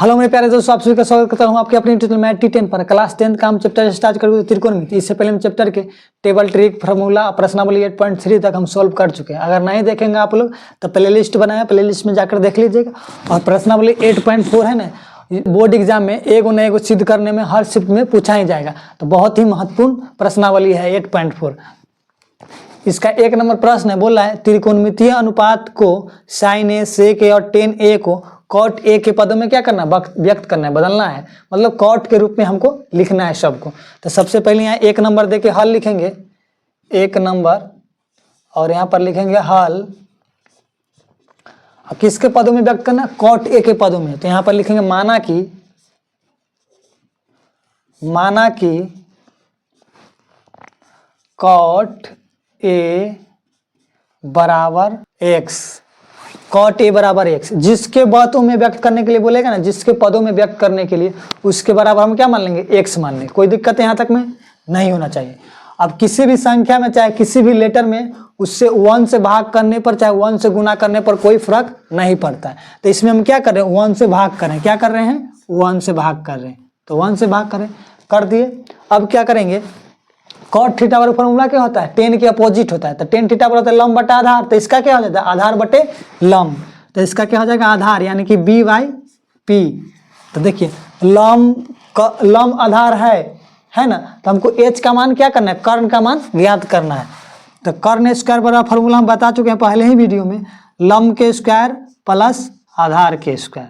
Hello मेरे प्यारे दोस्तों, आप सभी का स्वागत करता हूं आपके अपने ट्यूटोरियल में T10 पर। क्लास 10 का हम चैप्टर स्टार्ट करेंगे त्रिकोणमिति। इससे पहले हम चैप्टर के टेबल, ट्रिक, फार्मूला, प्रश्नावली 8.3 तक हम सॉल्व कर चुके हैं। अगर नहीं देखेंगे आप लोग तो प्ले लिस्ट बनाया, प्ले लिस्ट में जाकर देख लीजिएगा। और प्रश्नावली 8.4 है ना, बोर्ड एग्जाम में एगो न एगो सिद्ध करने में हर शिफ्ट में पूछा ही जाएगा, तो बहुत ही महत्वपूर्ण प्रश्नावली है 8.4। इसका 1 नंबर प्रश्न है, बोला है त्रिकोणमितीय अनुपात को sin a, sec a और tan a को cot a के पदों में क्या करना है, व्यक्त करना है, बदलना है। मतलब cot के रूप में हमको लिखना है सबको। तो सबसे पहले यहाँ 1 नंबर देके हल लिखेंगे, 1 नंबर, और यहाँ पर लिखेंगे हल। किसके पदों में व्यक्त करना है, cot a के पदों में। तो यहाँ पर लिखेंगे माना कि cot a बराबर x, cot a बराबर x। जिसके पदों में व्यक्त करने के लिए बोलेगा ना, जिसके पदों में व्यक्त करने के लिए उसके बराबर हम क्या मान लेंगे, x मान लेंगे। कोई दिक्कत यहाँ तक में नहीं होना चाहिए। अब किसी भी संख्या में, चाहे किसी भी लेटर में, उससे 1 से भाग करने पर, चाहे 1 से गुना करने पर कोई फर्क नहीं पड़ता है। तो इसमें हम क्या कर रहे हैं, 1 से भाग कर रहे हैं। क्या कर रहे हैं, 1 से भाग कर रहे हैं। तो 1 से भाग करें, कर दिए। अब क्या करेंगे, cot थीटा वाला फॉर्मूला क्या होता है, tan के अपोजिट होता है। तो tan थीटा होता है लंब बटा आधार। तो इसका क्या हो जाता है, आधार बटे लंब। तो इसका क्या हो जाएगा, आधार, यानी कि b/p। तो देखिए लंब आधार है ना, तो हमको h का मान क्या करना है, कर्ण का मान ज्ञात करना है। तो कर्ण स्क्वायर बराबर फॉर्मूला हम बता चुके हैं पहले ही वीडियो में, लंब के स्क्वायर प्लस आधार के स्क्वायर,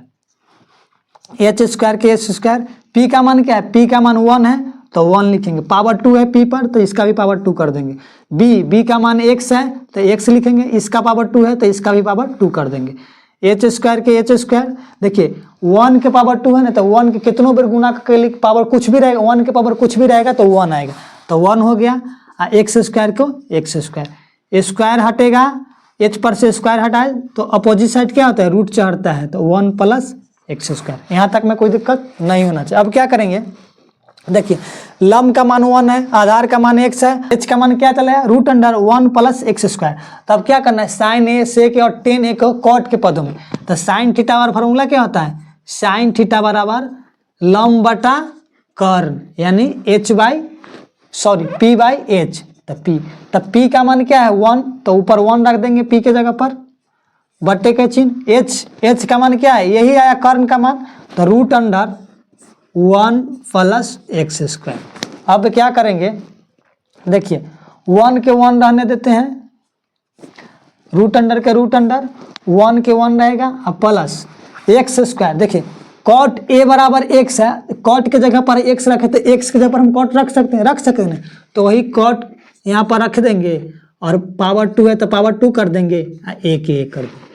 h स्क्वायर के h स्क्वायर। p का मान क्या है, p का मान 1 है तो 1 लिखेंगे, पावर 2 है p पर तो इसका भी पावर 2 कर देंगे। b का मान x है तो x लिखेंगे, इसका पावर 2 है तो इसका भी पावर 2 कर देंगे। h स्क्वायर के h स्क्वायर, देखिए 1 के पावर 2 है ना, तो 1 के कितनों बार गुना के लिए पावर कुछ भी रहेगा, 1 के पावर कुछ भी रहेगा तो 1 आएगा, तो 1 हो गया। x स्क्वायर को x स्क्वायर, स्क्वायर हटेगा, h पर से स्क्वायर हटाए तो अपोजिट साइड क्या होता है, रूट चढ़ता है, तो 1 + x स्क्वायर। यहाँ तक में कोई दिक्कत नहीं होना चाहिए। अब क्या करेंगे, देखिए लंब का मान 1 है, आधार का मान x है, h का मान क्या चला है, √1 + x स्क्वायर। तो अब क्या करना है, sin a, sec a और tan a को cot के पदों में। तो sin थीटा वाला फॉर्मूला क्या होता है, sin थीटा बराबर लंब बटा कर्ण, यानी p/h। तो p का मान क्या है 1, तो ऊपर 1 रख देंगे p के जगह पर, बटे के चिन्ह। h का मान क्या है, यही आया कर्ण का मान, तो √1 + x स्क्वायर। अब क्या करेंगे, देखिए 1 के 1 रहने देते हैं, √के 1 के 1 रहेगा, अब प्लस x स्क्वायर। देखिए cot a बराबर x है, cot के जगह पर x रखे तो x के जगह पर हम cot रख सकते हैं, तो वही cot यहाँ पर रख देंगे, और पावर 2 है तो पावर 2 कर देंगे, a के 1 कर देंगे,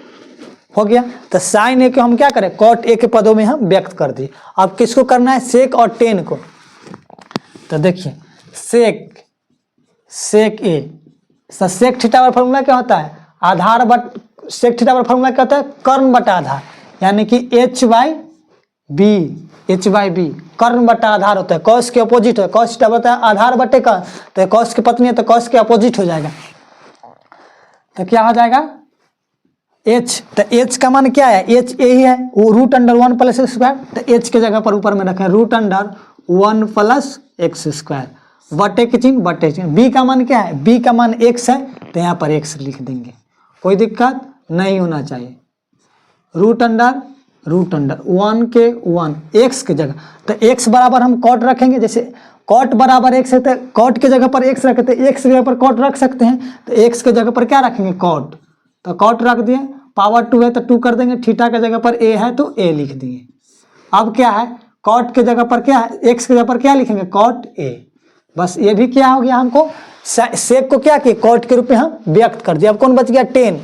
हो गया। तो sin a को हम क्या करें, cot a के पदों में हम व्यक्त कर दिए। अब किसको करना है, sec और tan को। तो देखिए sec a, sec थीटा वाला फॉर्मूला क्या होता है, आधार बट sec थीटा वाला फॉर्मूला क्या होता है, कर्ण बटा आधार, यानी कि h/b, कर्ण बटा आधार होता है। cos के अपोजिट है, cos थीटा होता है आधार बटे कर्ण, तो cos की पत्नी है तो cos के अपोजिट हो जाएगा। तो क्या हो जाएगा, h, तो h का मान क्या है, h यही है, वो √1 + x स्क्वायर। तो h के जगह पर ऊपर में रखें √1 + x स्क्वायर, बटे के चिन्ह, बटे चिन्ह। b का मान क्या है, b का मान x है तो यहाँ पर x लिख देंगे, कोई दिक्कत नहीं होना चाहिए। √1 के 1 x के जगह, तो x बराबर हम cot रखेंगे। जैसे cot बराबर x है तो cot के जगह पर x रखे, तो x की जगह पर cot रख सकते हैं, तो x के जगह पर क्या रखेंगे, cot। तो cot रख दिए, पावर 2 है तो 2 कर देंगे, थीटा के जगह पर a है तो a लिख दिए। अब क्या है, cot के जगह पर क्या है, x की जगह पर क्या लिखेंगे, cot a। बस ये भी क्या हो गया, हमको sec को क्या किए, cot के रूप में हम व्यक्त कर दिया। अब कौन बच गया, tan।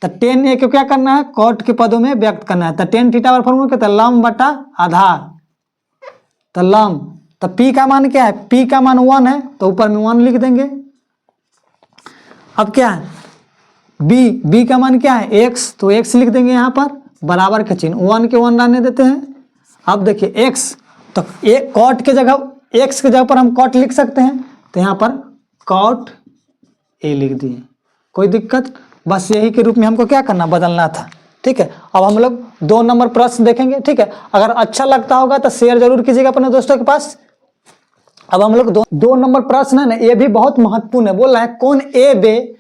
तो tan a को क्या करना है, cot के पदों में व्यक्त करना है। तो tan थीटा वाला फॉर्मूला क्या था, लंब बटा आधार, तो लंब। तो p का मान क्या है, p का मान 1 है तो ऊपर में 1 लिख देंगे। अब क्या है, b का मान क्या है, x, तो x लिख देंगे यहाँ पर, बराबर का चिन्ह, 1 के 1 रहने देते हैं। अब देखिए x, तो cot के जगह, x के जगह पर हम cot लिख सकते हैं, तो यहाँ पर cot a लिख दिए, कोई दिक्कत। बस यही के रूप में हमको क्या करना, बदलना था। ठीक है। अब हम लोग 2 नंबर प्रश्न देखेंगे, ठीक है। अगर अच्छा लगता होगा तो शेयर जरूर कीजिएगा अपने दोस्तों के पास। अब हम लोग 2 नंबर प्रश्न है ना, ये भी बहुत महत्वपूर्ण है। बोल रहा है कौन ए बे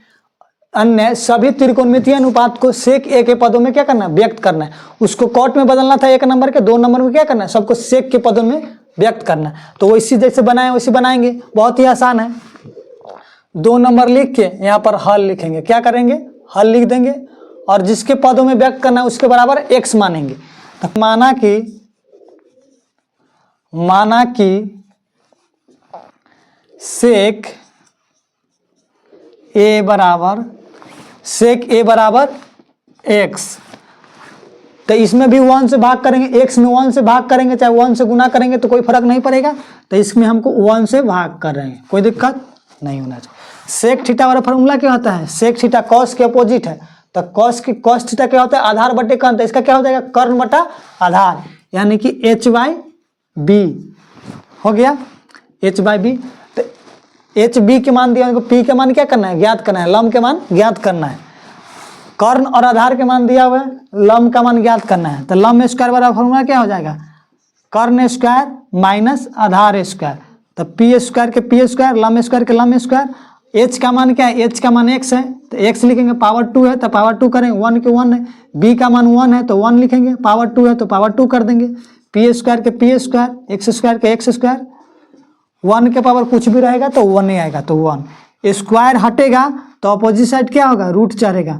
अन्य सभी त्रिकोणमितीय अनुपात को सेक ए के पदों में क्या करना है, व्यक्त करना है। उसको कॉट में बदलना था 1 नंबर के, 2 नंबर में क्या करना है, सबको सेक के पदों में व्यक्त करना है। तो वैसी जैसे बनाए वैसे बनाएंगे, बहुत ही आसान है। 2 नंबर लिख के यहाँ पर हल लिखेंगे, क्या करेंगे, हल लिख देंगे और जिसके पदों में व्यक्त करना है उसके बराबर x मानेंगे। तो माना कि सेक ए बराबर x, तो इसमें भी 1 से भाग करेंगे, x में 1 से भाग करेंगे, चाहे 1 से गुना करेंगे तो कोई फर्क नहीं पड़ेगा। तो इसमें हमको 1 से भाग कर रहे हैं, कोई दिक्कत नहीं होना चाहिए। सेक थीटा वाला फॉर्मूला क्या होता है, सेक थीटा कॉस के अपोजिट है। तो कॉस थीटा क्या होता है, आधार बटे कर्ण। तो इसका क्या हो जाएगा, कर्ण बटा आधार, यानी कि h/b हो गया, h/b। तो h/b के मान दिया, p के मान क्या करना है, ज्ञात करना है, लंब के मान ज्ञात करना है। कर्ण और आधार के मान दिया हुआ है, लंब का मान ज्ञात करना है। तो लंब स्क्वायर वाला फॉर्मूला क्या हो जाएगा, कर्ण स्क्वायर माइनस आधार स्क्वायर। तो पी स्क्वायर के पी स्क्वायर, लंब स्क्वायर के लंब स्क्वायर। h का मान क्या है, h का मान x है, तो x लिखेंगे, पावर 2 है तो पावर 2 करेंगे, 1 के 1 है। b का मान 1 है तो 1 लिखेंगे, पावर 2 है तो पावर 2 कर देंगे। पी स्क्वायर के पी स्क्वायर, एक्स स्क्वायर के एक्स स्क्वायर, 1 के पावर कुछ भी रहेगा तो 1 ही आएगा, तो 1। स्क्वायर हटेगा तो अपोजिट साइड क्या होगा, रूट चढ़ेगा,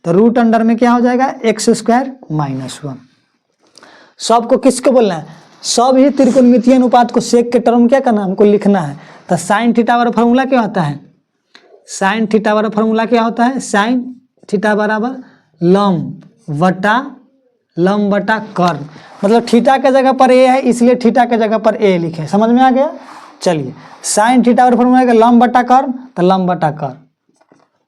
तो रूट अंडर में क्या हो जाएगा, x स्क्वायर माइनस 1। सबको किसको बोलना है, सब ही त्रिकोणमितीय अनुपात को सेक के टर्म क्या करना है, हमको लिखना है। तो साइन थीटा वाला फॉर्मूला क्या होता है, साइन थीटा वाला फॉर्मूला क्या होता है, साइन थीटा बराबर लंब बटा कर्ण। मतलब थीटा के जगह पर ए है इसलिए थीटा के जगह पर ए लिखे, समझ में आ गया। चलिए साइन थीटा वाला फॉर्मूला है लंब बटा कर्ण, तो लंब बटा कर्ण।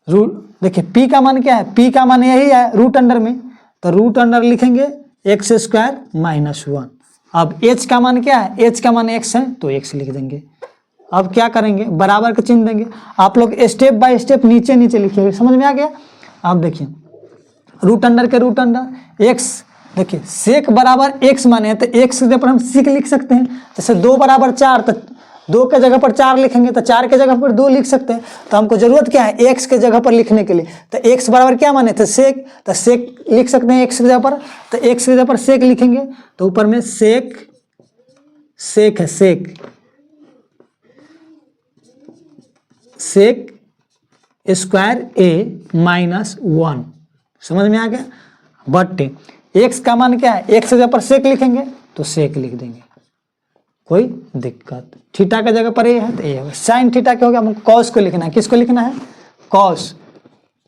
रूट देखिए पी का मान क्या है, पी का मान यही है रूट अंडर में, तो रूट अंडर लिखेंगे एक्स स्क्वायर माइनस 1। अब h का मान क्या है, h का मान x है तो x लिख देंगे। अब क्या करेंगे, बराबर का चिन्ह देंगे। आप लोग स्टेप बाय स्टेप नीचे नीचे लिखिए, समझ में आ गया। आप देखिए रूट अंडर के रूट अंडर x, देखिए सेक बराबर x माने हैं तो x के जगह पर हम सीक लिख सकते हैं। जैसे 2 बराबर 4, तो 2 के जगह पर 4 लिखेंगे तो 4 के जगह पर 2 लिख सकते हैं। तो हमको जरूरत क्या है, x के जगह पर लिखने के लिए, तो x बराबर क्या माने थे, सेक, तो सेक लिख सकते हैं x की जगह पर, तो x की जगह पर सेक लिखेंगे। तो ऊपर में सेक है, सेक स्क्वायर a माइनस 1, समझ में आ गया। बटे x का मान क्या है, x की जगह पर सेक लिखेंगे तो सेक लिख देंगे, कोई दिक्कत। थीटा के जगह पर ए है तो ए है। साइन थीटा क्या हो गया, हमको कॉस को लिखना है, किसको लिखना है, कॉस।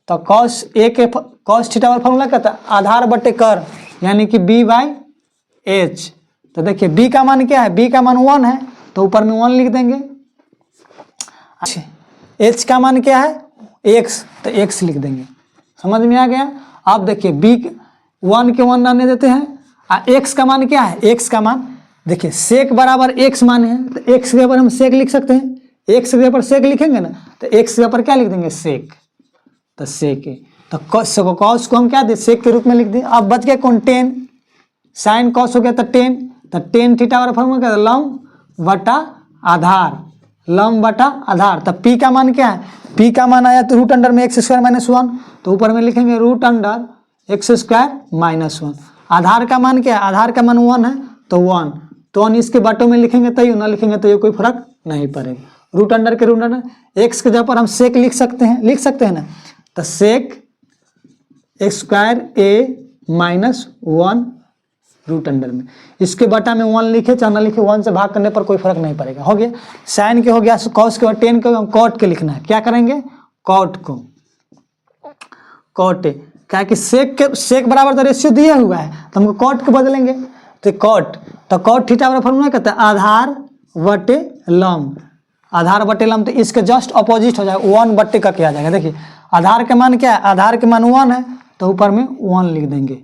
तो कॉस ए के कॉस थीटा वाला फॉर्मूला क्या था, आधार बटे कर्ण, यानी कि b/h। तो देखिए b का मान क्या है, b का मान 1 है तो ऊपर में 1 लिख देंगे। अच्छा h का मान क्या है, x, तो x लिख देंगे, समझ में आ गया। अब देखिए b 1 के 1 रहने देते हैं। x का मान क्या है, x का मान देखिए सेक बराबर x माने हैं तो x के ऊपर हम सेक लिख सकते हैं। x के ऊपर सेक लिखेंगे ना तो x के ऊपर क्या लिख देंगे, सेक, तो सेक है। तो कॉस को हम क्या दे, सेक के रूप में लिख दें। अब बच गया कौन, टेन। साइन कॉस हो गया तो टेन, तो टेन थीटा वाला फॉर्मूला क्या, लंब बटा आधार, लंब बटा आधार। तो p का मान क्या है, p का मान आया तो रूट अंडर में एक्स स्क्वायर माइनस 1, तो ऊपर में लिखेंगे root under x square minus 1। आधार का मान क्या है, आधार का मान 1 है तो 1, तो 1 इसके बाटों में लिखेंगे तो ये, ना लिखेंगे तो ये कोई फर्क नहीं पड़ेगा। रूट अंडर के रूट अंडर एक्स के जगह पर हम सेक लिख सकते हैं ना, तो sec square a minus 1 root under में, इसके बटा में 1 लिखे चाहे ना लिखे, 1 से भाग करने पर कोई फर्क नहीं पड़ेगा। हो गया साइन के, हो गया कॉस के, बाद टेन के हम कॉट के लिखना है। क्या करेंगे, कॉट को, कॉट क्या कि सेक बराबर तो रेशियो दिया हुआ है तो हमको कॉट को बदलेंगे। तो कॉट थीटा वाला फॉर्मूला कहता है आधार बटे लंब, आधार बटे लंब, तो इसके जस्ट अपोजिट हो जाएगा, 1 बटे का क्या आ जाएगा। देखिए आधार के मान क्या है, आधार के मान 1 है तो ऊपर में 1 लिख देंगे।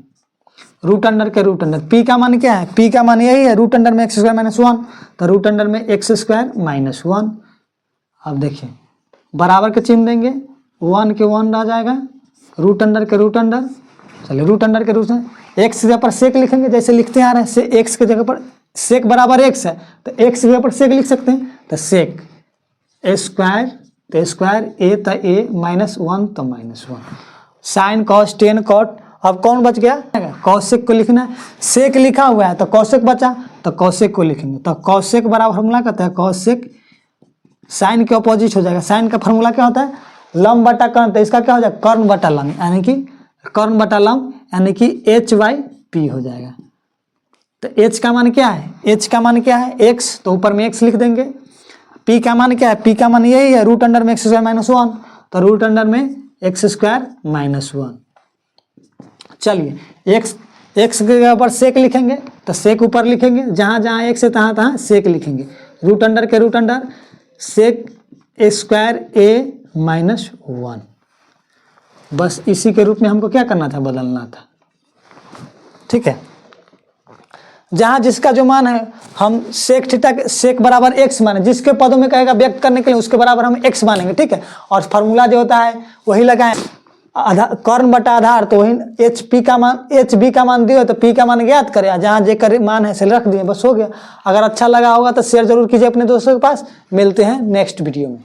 रूट अंडर के रूट अंडर, पी का मान क्या है, पी का मान यही है रूट अंडर में एक्स स्क्वायर माइनस 1, तो रूट अंडर में एक्स स्क्वायर माइनस 1। अब देखिए बराबर के चिन्ह देंगे, 1 के 1 रह जाएगा, रूट अंडर के रूट अंडर चलिए रूट अंडर के रूट में एक्स की जगह पर सेक लिखेंगे, जैसे लिखते आ रहे हैं एक्स की जगह पर सेक बराबर एक्स है तो एक्स की जगह पर सेक लिख सकते हैं, तो सेक ए स्क्वायर, तो स्क्वायर ए तो ए -1 तो -1 साइन कॉस टेन कॉट। अब कौन बच गया, कौशिक को लिखना है, सेक लिखा हुआ है तो कौशिक बचा, तो कौशिक को लिखेंगे, तो कौशिक बराबर फॉर्मूला कहता है कौशिक साइन के अपोजिट हो जाएगा। साइन का फॉर्मूला क्या होता है, लंब बटा कर्ण, तो इसका क्या हो जाएगा कर्ण बटा लंब, यानी कि कर्ण बटा लंब यानी कि h/p हो जाएगा। तो h का मान क्या है, h का मान क्या है x, तो ऊपर में x लिख देंगे। p का मान क्या है, p का मान यही है रूट अंडर में x स्क्वायर -1, तो रूट अंडर में x स्क्वायर -1। चलिए x के जगह पर सेक लिखेंगे, तो सेक ऊपर लिखेंगे, जहाँ जहाँ x है तहाँ तहाँ सेक लिखेंगे। रूट अंडर के रूट अंडर सेक ए स्क्वायर ए -1, बस इसी के रूप में हमको क्या करना था, बदलना था। ठीक है, जहाँ जिसका जो मान है हम सेक थीटा सेक बराबर x माने, जिसके पदों में कहेगा व्यक्त करने के लिए उसके बराबर हम x मानेंगे। ठीक है, और फार्मूला जो होता है वही लगाएं, आधार कर्ण बटा आधार, तो वही hb का मान दिए तो p का मान ज्ञात करें, जहाँ जे कर मान है से रख दिए, बस हो गया। अगर अच्छा लगा होगा तो शेयर जरूर कीजिए अपने दोस्तों के पास। मिलते हैं नेक्स्ट वीडियो में।